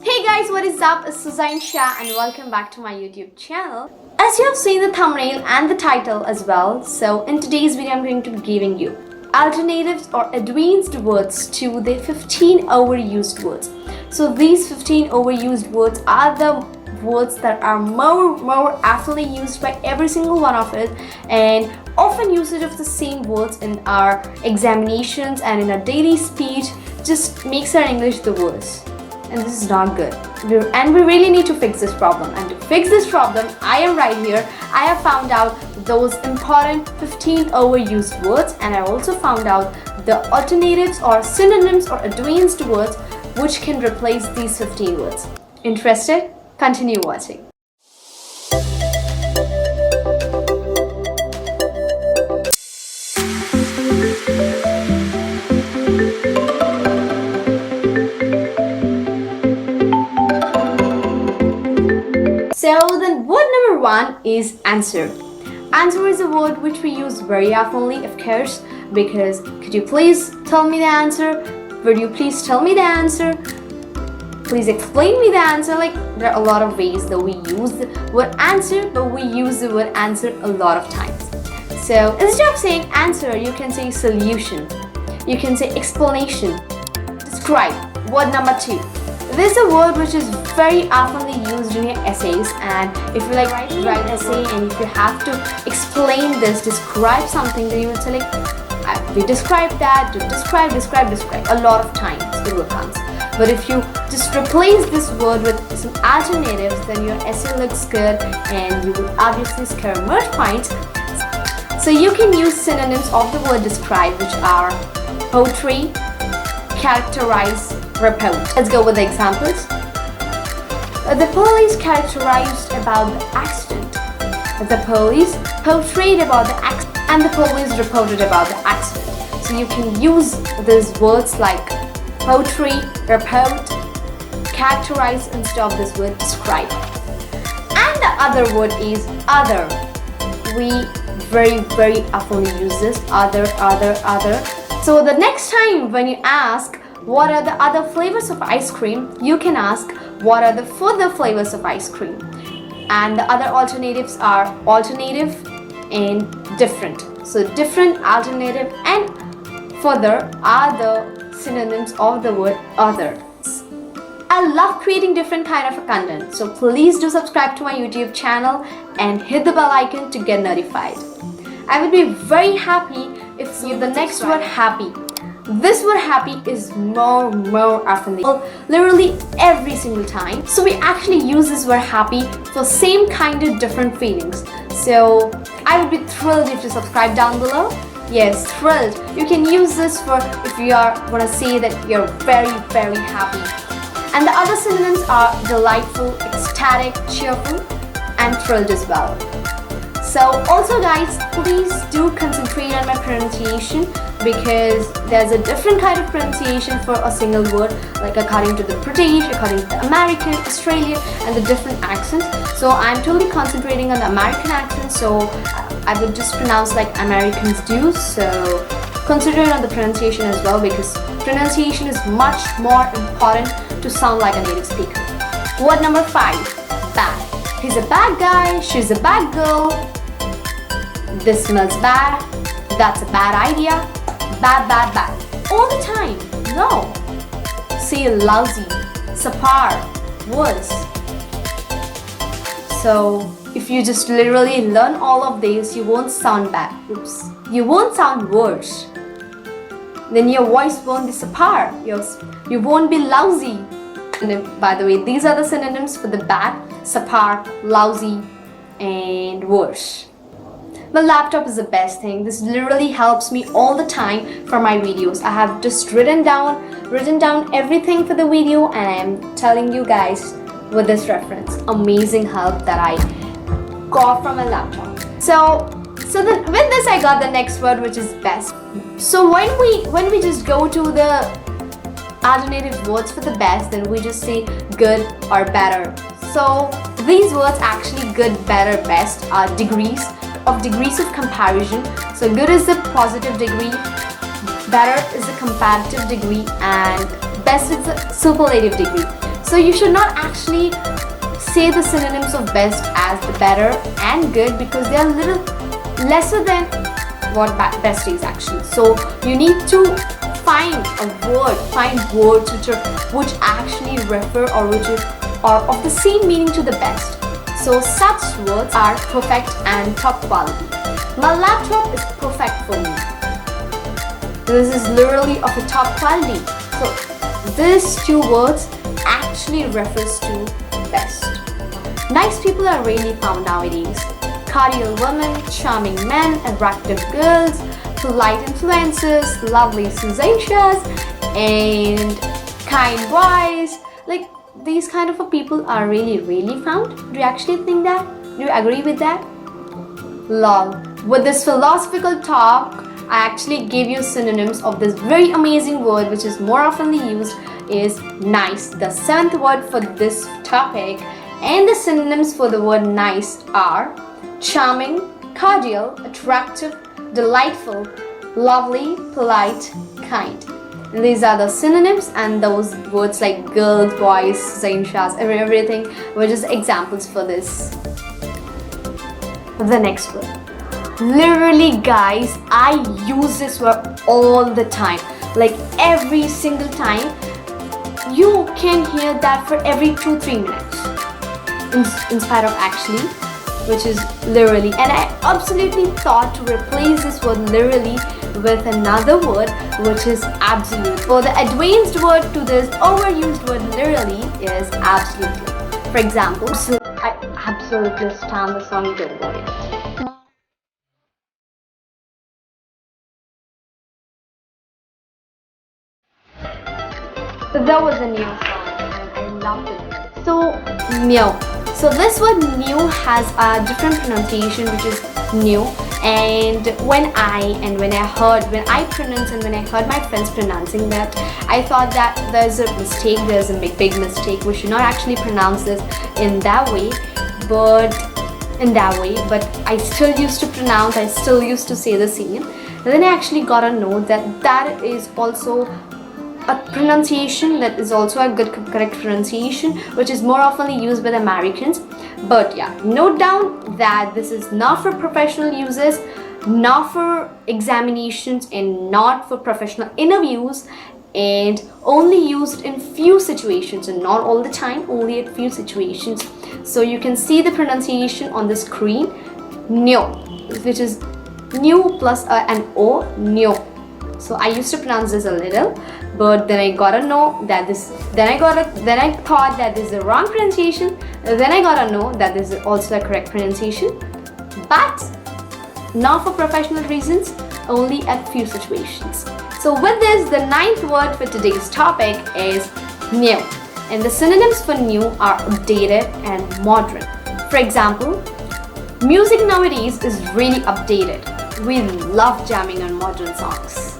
Hey guys, what is up? It's Suzanneshah and welcome back to my YouTube channel. As you have seen the thumbnail and the title as well, so in today's video I'm going to be giving you alternatives or advanced words to the 15 overused words. So these 15 overused words are the words that are more oftenly used by every single one of us, and often usage of the same words in our examinations and in our daily speech just makes our English the worst. And this is not good. And we really need to fix this problem. And to fix this problem, I am right here. I have found out those important 15 overused words, and I also found out the alternatives or synonyms or advanced words which can replace these 15 words. Interested? Continue watching. So then word number one is answer. Answer is a word which we use very oftenly, of course, because could you please tell me the answer? Would you please tell me the answer? Please explain me the answer. Like, there are a lot of ways that we use the word answer, but we use the word answer a lot of times. So instead of saying answer, you can say solution. You can say explanation. Describe. Word number two. This is a word which is very oftenly used in your essays, and if you like write an essay and if you have to explain this, describe something, then you will say like, we describe that, describe a lot of times it will come. But if you just replace this word with some alternatives, then your essay looks good and you will obviously score more points. So you can use synonyms of the word describe, which are poetry, characterize, report. Let's go with the examples. The police characterized about the accident. The police portrayed about the accident, and the police reported about the accident. So you can use these words like poetry, report, characterize instead of this word describe. And the other word is other. We very often use this other. So the next time when you ask what are the other flavors of ice cream, you can ask what are the further flavors of ice cream. And the other alternatives are alternative and different. So different, alternative and further are the synonyms of the word other. I love creating different kind of content, so please do subscribe to my YouTube channel and hit the bell icon to get notified. I would be very happy if you the next word happy. This word happy is more often, literally every single time. So we actually use this word happy for same kind of different feelings. So I would be thrilled if you subscribe down below. Yes, thrilled. You can use this for if you want to say that you're very happy. And the other synonyms are delightful, ecstatic, cheerful, and thrilled as well. So also guys, please do concentrate on my pronunciation, because there's a different kind of pronunciation for a single word, like according to the British, according to the American, Australian, and the different accents. So I'm totally concentrating on the American accent, so I would just pronounce like Americans do. So consider it on the pronunciation as well, because pronunciation is much more important to sound like a native speaker. Word number 5, bad. He's a bad guy, she's a bad girl, this smells bad, that's a bad idea, bad. All the time. No. Say lousy, subpar, worse. So if you just literally learn all of these, you won't sound bad. Oops. You won't sound worse. Then your voice won't be subpar. You won't be lousy. And then, by the way, these are the synonyms for the bad, subpar, lousy, and worse. My laptop is the best thing. This literally helps me all the time for my videos. I have just written down everything for the video, and I'm telling you guys with this reference. Amazing help that I got from my laptop. So then with this I got the next word, which is best. So when we just go to the alternative words for the best, then we just say good or better. So these words actually good, better, best are degrees of comparison. So good is the positive degree, better is the comparative degree, and best is the superlative degree. So you should not actually say the synonyms of best as the better and good, because they are a little lesser than what best is actually. So you need to find words which actually refer or which are of the same meaning to the best. So such words are perfect and top quality. My laptop is perfect for me. This is literally of a top quality. So these two words actually refers to best. Nice people are rarely found nowadays. Cordial women, charming men, attractive girls, polite influences, lovely suzanneshahs, and kind boys. Like, these kind of people are really found. Do you actually think that? Do you agree with that? Lol. With this philosophical talk, I actually gave you synonyms of this very amazing word which is more oftenly used is nice. The 7th word for this topic, and the synonyms for the word nice are charming, cordial, attractive, delightful, lovely, polite, kind. And these are the synonyms, and those words like girls, boys, suzanneshahs, everything were just examples for this. The next word. Literally guys, I use this word all the time. Like every single time. You can hear that for every 2-3 minutes. In spite of actually, which is literally. And I absolutely thought to replace this word literally with another word which is absolute. For the advanced word to this overused word literally is absolutely. For example, I absolutely stand the song to about it. So that was a new song and I loved it. So new. So this word new has a different pronunciation which is new, and when I pronounce and when I heard my friends pronouncing that, I thought that there's a mistake, there's a big mistake. We should not actually pronounce this in that way, but I still used to pronounce, I still used to say the same. And then I actually got to know that that is also a pronunciation, that is also a good correct pronunciation, which is more often used by the Americans. But yeah, note down that this is not for professional uses, not for examinations, and not for professional interviews, and only used in few situations and not all the time, only at few situations. So you can see the pronunciation on the screen. New, which is new plus an O, new. So I used to pronounce this a little, but then I gotta know that then I thought that this is the wrong pronunciation, then I gotta know that this is also a correct pronunciation, but not for professional reasons, only at few situations. So with this, the 9th word for today's topic is new, and the synonyms for new are updated and modern. For example, music nowadays is really updated. We love jamming on modern songs.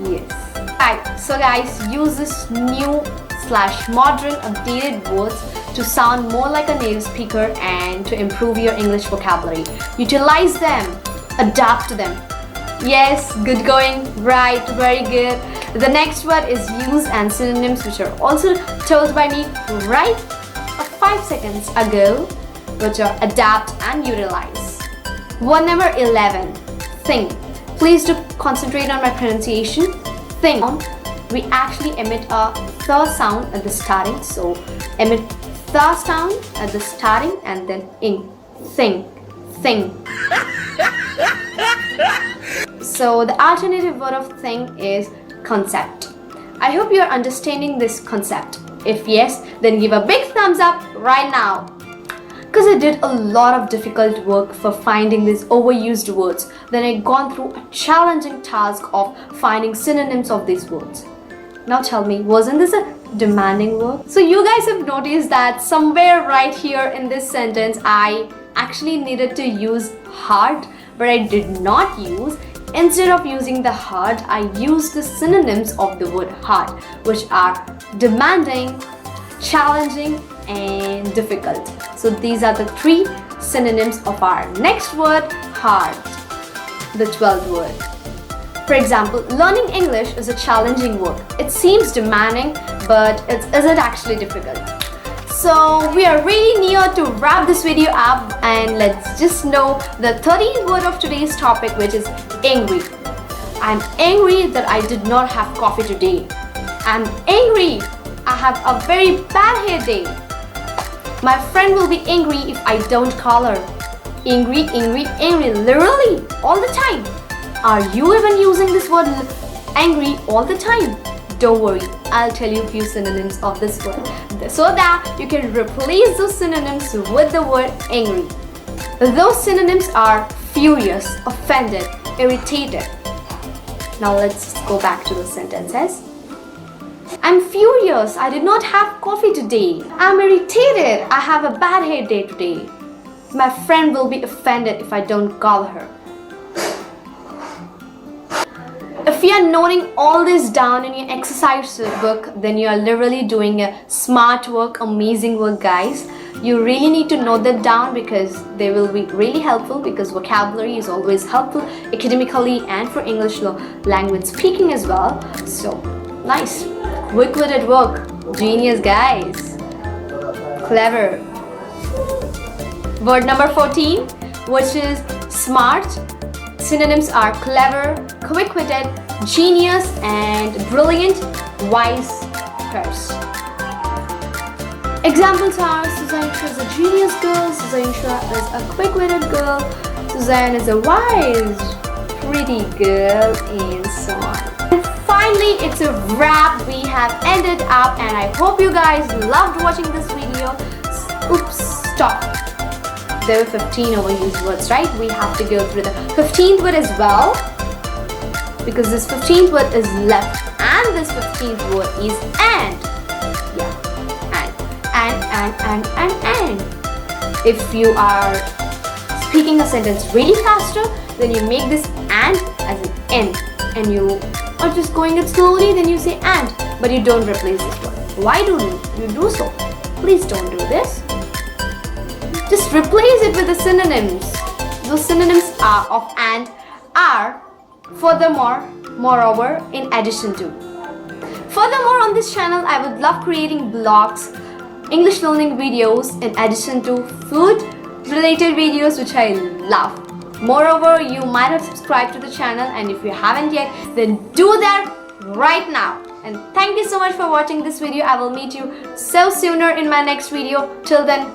Yes. Right, so guys, use this new/modern updated words to sound more like a native speaker and to improve your English vocabulary. Utilize them, adapt to them. Yes, good going, right, very good. The next word is use and synonyms, which are also told by me right 5 seconds ago, which are adapt and utilize. Word number 11, think. Please do concentrate on my pronunciation. Think. We actually emit a th sound at the starting. So emit th sound at the starting and then ing. Think. Think. So the alternative word of think is concept. I hope you are understanding this concept. If yes, then give a big thumbs up right now. Because I did a lot of difficult work for finding these overused words. Then I gone through a challenging task of finding synonyms of these words. Now tell me, wasn't this a demanding work? So you guys have noticed that somewhere right here in this sentence, I actually needed to use hard, but I did not use. Instead of using the hard, I used the synonyms of the word hard, which are demanding, challenging, and difficult. So these are the 3 synonyms of our next word, hard, the 12th word. For example, learning English is a challenging work. It seems demanding, but it isn't actually difficult. So we are really near to wrap this video up, and let's just know the 13th word of today's topic, which is angry. I'm angry that I did not have coffee today. I'm angry. I have a very bad hair day. My friend will be angry if I don't call her. Angry, angry, angry, literally all the time. Are you even using this word angry all the time? Don't worry, I'll tell you a few synonyms of this word so that you can replace those synonyms with the word angry. Those synonyms are furious, offended, irritated. Now let's go back to the sentences. I'm furious, I did not have coffee today. I'm irritated, I have a bad hair day today. My friend will be offended if I don't call her. If you are noting all this down in your exercise book, then you are literally doing a smart work, amazing work, guys. You really need to note that down because they will be really helpful, because vocabulary is always helpful academically and for English language speaking as well. So, nice. Quick-witted work. Genius, guys. Clever. Word number 14, which is smart. Synonyms are clever, quick-witted, genius, and brilliant, wise, curse. Examples are Suzanneshah is a genius girl, Suzanneshah is a quick-witted girl, Suzanne is a wise, pretty girl, and so on. And finally, it's a wrap. We have ended up, and I hope you guys loved watching this video. Oops, stop. There were 15 overused words, right? We have to go through the 15th word as well, because this 15th word is left, and this 15th word is and. Yeah, and. If you are speaking a sentence really faster, then you make this and as an N, and you are just going it slowly, then you say and, but you don't replace this word. Why do you do so? Please don't do this. Just replace it with the synonyms. Those synonyms are of and are furthermore, moreover, in addition to. Furthermore, on this channel, I would love creating blogs, English learning videos, in addition to food related videos, which I love. Moreover, you might have subscribed to the channel, and if you haven't yet, then do that right now. And thank you so much for watching this video. I will meet you so sooner in my next video. Till then,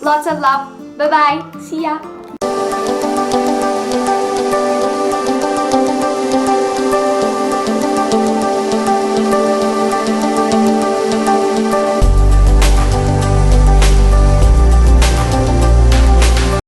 lots of love. Bye bye. See ya.